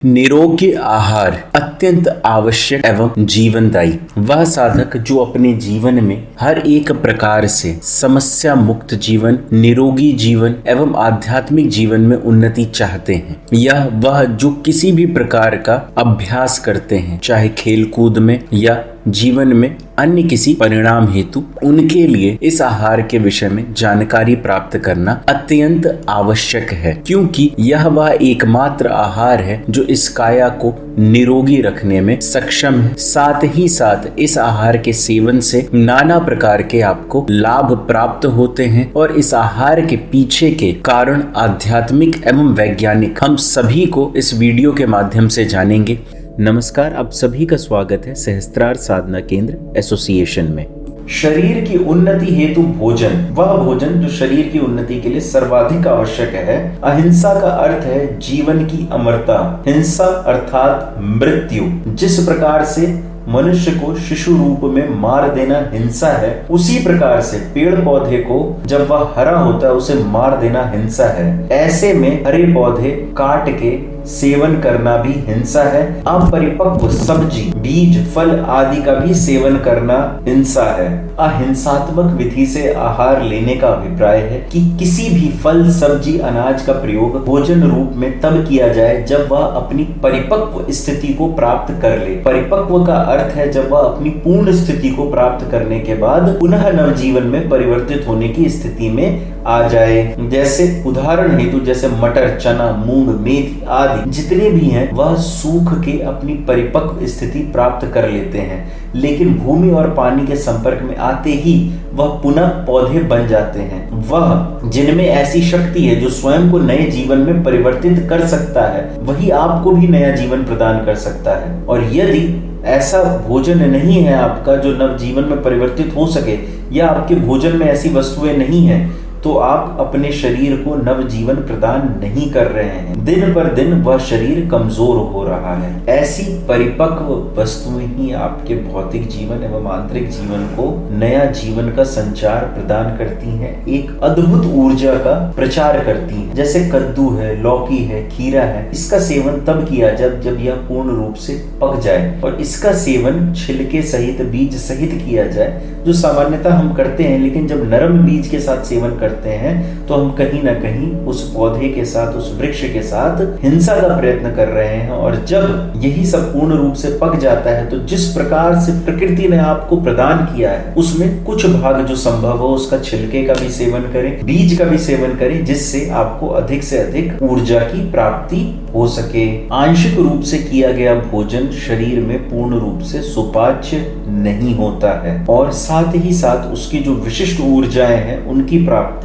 निरोगी आहार अत्यंत आवश्यक एवं जीवनदायी वह साधक जो अपने जीवन में हर एक प्रकार से समस्या मुक्त जीवन, निरोगी जीवन एवं आध्यात्मिक जीवन में उन्नति चाहते हैं। यह वह जो किसी भी प्रकार का अभ्यास करते हैं, चाहे खेलकूद में या जीवन में अन्य किसी परिणाम हेतु, उनके लिए इस आहार के विषय में जानकारी प्राप्त करना अत्यंत आवश्यक है, क्योंकि यह वह एकमात्र आहार है जो इस काया को निरोगी रखने में सक्षम है। साथ ही साथ इस आहार के सेवन से नाना प्रकार के आपको लाभ प्राप्त होते हैं और इस आहार के पीछे के कारण आध्यात्मिक एवं वैज्ञानिक हम सभी को इस वीडियो के माध्यम से जानेंगे। नमस्कार, आप सभी का स्वागत है सहस्त्रार साधना केंद्र एसोसिएशन में। शरीर की उन्नति हेतु भोजन, वह भोजन जो शरीर की उन्नति के लिए सर्वाधिक आवश्यक है। अहिंसा का अर्थ है जीवन की अमरता। हिंसा अर्थात मृत्यु। जिस प्रकार से मनुष्य को शिशु रूप में मार देना हिंसा है, उसी प्रकार से पेड़ पौधे को जब वह हरा होता है उसे मार देना हिंसा है। ऐसे में हरे पौधे काट के सेवन करना भी हिंसा है। अपरिपक्व सब्जी, बीज, फल आदि का भी सेवन करना हिंसा है। अहिंसात्मक विधि से आहार लेने का अभिप्राय है कि किसी भी फल, सब्जी, अनाज का प्रयोग भोजन रूप में तब किया जाए जब वह अपनी परिपक्व स्थिति को प्राप्त कर ले। परिपक्व का अर्थ है जब वह अपनी पूर्ण स्थिति को प्राप्त करने के बाद पुनः नवजीवन में परिवर्तित होने की स्थिति में आ जाए। जैसे उदाहरण हेतु जैसे मटर, चना, मूंग, मेथी आदि जितने भी हैं वह सूख के अपनी परिपक्व स्थिति प्राप्त कर लेते हैं, लेकिन भूमि और पानी के संपर्क में आते ही वह पुनः पौधे बन जाते हैं। वह जिनमें ऐसी शक्ति है जो स्वयं को नए जीवन में परिवर्तित कर सकता है, वही आपको भी नया जीवन प्रदान कर सकता है। और यदि ऐसा भोजन नहीं है आपका जो नव जीवन में परिवर्तित हो सके, या आपके भोजन में ऐसी वस्तुएं नहीं है, तो आप अपने शरीर को नव जीवन प्रदान नहीं कर रहे हैं। दिन पर दिन वह शरीर कमजोर हो रहा है। ऐसी परिपक्व वस्तुएं ही आपके भौतिक जीवन एवं आंतरिक जीवन को नया जीवन का संचार प्रदान करती हैं, एक अद्भुत ऊर्जा का प्रचार करती हैं। जैसे कद्दू है, लौकी है, खीरा है, इसका सेवन तब किया जब यह पूर्ण रूप से पक जाए, और इसका सेवन छिलके सहित, बीज सहित किया जाए, जो सामान्यतः हम करते हैं। लेकिन जब नरम बीज के साथ सेवन करते हैं तो हम कहीं ना कहीं उस पौधे के साथ, उस वृक्ष के साथ हिंसा का प्रयत्न कर रहे हैं। और जब यही सब पूर्ण रूप से पक जाता है तो जिस प्रकार से प्रकृति ने आपको प्रदान किया है उसमें कुछ भाग जो संभव हो उसका छिलके का भी सेवन करें, बीज का भी सेवन करें, जिससे आपको अधिक से अधिक ऊर्जा की प्राप्ति हो सके। आंशिक रूप से किया गया भोजन शरीर में पूर्ण रूप से सुपाच्य नहीं होता है, और साथ ही साथ उसकी जो विशिष्ट ऊर्जाएं हैं उनकी प्राप्ति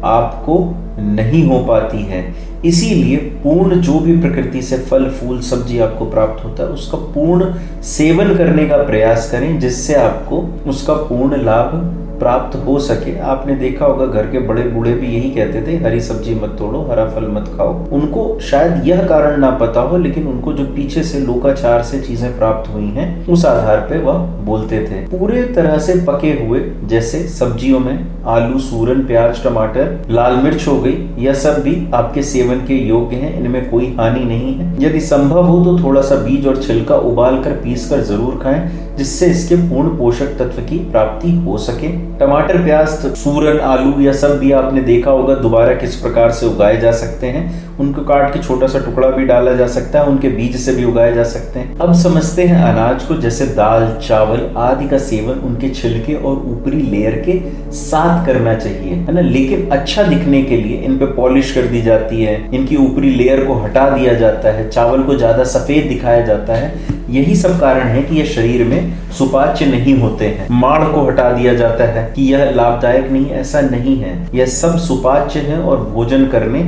आपको नहीं हो पाती है। इसीलिए पूर्ण जो भी प्रकृति से फल, फूल, सब्जी आपको प्राप्त होता है उसका पूर्ण सेवन करने का प्रयास करें, जिससे आपको उसका पूर्ण लाभ प्राप्त हो सके। आपने देखा होगा घर के बड़े बूढ़े भी यही कहते थे, हरी सब्जी मत तोड़ो, हरा फल मत खाओ। उनको शायद यह कारण ना पता हो, लेकिन उनको जो पीछे से लोकाचार से चीजें प्राप्त हुई हैं उस आधार पे वह बोलते थे। पूरे तरह से पके हुए जैसे सब्जियों में आलू, सूरन, प्याज, टमाटर, लाल मिर्च हो गई, यह सब भी आपके सेवन के योग्य हैं। इनमें कोई हानि नहीं है। यदि संभव हो तो थोड़ा सा बीज और छिलका उबाल कर पीस कर जरूर खाएं, जिससे इसके पूर्ण पोषक तत्व की प्राप्ति हो सके। टमाटर, प्याज, सूरन, आलू यह सब भी आपने देखा होगा दोबारा किस प्रकार से उगाए जा सकते हैं। उनको काट के छोटा सा टुकड़ा भी डाला जा सकता है, उनके बीज से भी उगाए जा सकते हैं। अब समझते हैं अनाज को। जैसे दाल, चावल आदि का सेवन उनके छिलके और ऊपरी लेयर के साथ करना चाहिए, है ना। लेकिन अच्छा दिखने के लिए इन पे पॉलिश कर दी जाती है, इनकी ऊपरी लेयर को हटा दिया जाता है, चावल को ज्यादा सफेद दिखाया जाता है। यही सब कारण है कि यह शरीर में सुपाच्य नहीं होते हैं। माड़ को हटा दिया जाता है कि यह लाभदायक नहीं, ऐसा नहीं है। यह सब सुपाच्य है और भोजन करने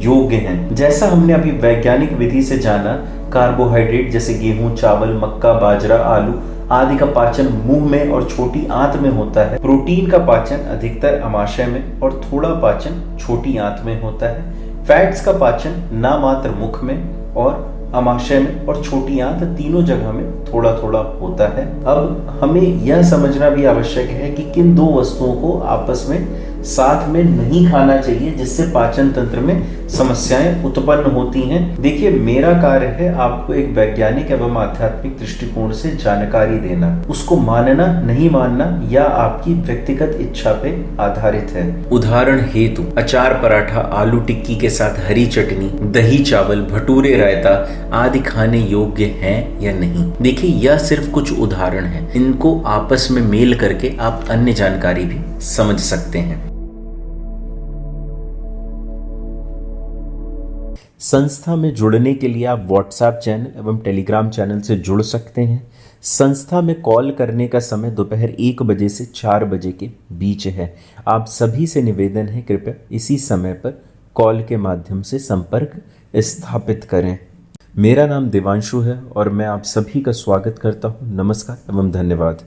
योग्य हैं। जैसा हमने अभी वैज्ञानिक विधि से जाना, कार्बोहाइड्रेट जैसे गेहूं, चावल, मक्का, बाजरा, आलू आदि का पाचन मुंह में और छोटी आंत में होता है। प्रोटीन का पाचन अधिकतर अमाशय में और थोड़ा पाचन छोटी आंत में होता है। फैट्स का पाचन नामात्र मुख में और अमाशय में और छोटी आंत, तीनों जगह में थोड़ा थोड़ा होता है। अब हमें यह समझना भी आवश्यक है कि किन दो वस्तुओं को आपस में साथ में नहीं खाना चाहिए, जिससे पाचन तंत्र में समस्याएं उत्पन्न होती हैं। देखिए, मेरा कार्य है आपको एक वैज्ञानिक एवं आध्यात्मिक दृष्टिकोण से जानकारी देना। उसको मानना नहीं मानना या आपकी व्यक्तिगत इच्छा पे आधारित है। उदाहरण हेतु अचार पराठा, आलू टिक्की के साथ हरी चटनी, दही चावल, भटूरे, रायता आदि खाने योग्य हैं या नहीं। देखिए, यह सिर्फ कुछ उदाहरण हैं। इनको आपस में मेल करके आप अन्य जानकारी भी समझ सकते हैं। संस्था में जुड़ने के लिए आप व्हाट्सएप चैनल एवं टेलीग्राम चैनल से जुड़ सकते हैं। संस्था में कॉल करने का समय दोपहर 1 बजे से 4 बजे के बीच है। आप सभी से निवेदन है, कृपया इसी समय पर कॉल के माध्यम से संपर्क स्थापित करें। मेरा नाम देवांशु है और मैं आप सभी का स्वागत करता हूँ। नमस्कार एवं धन्यवाद।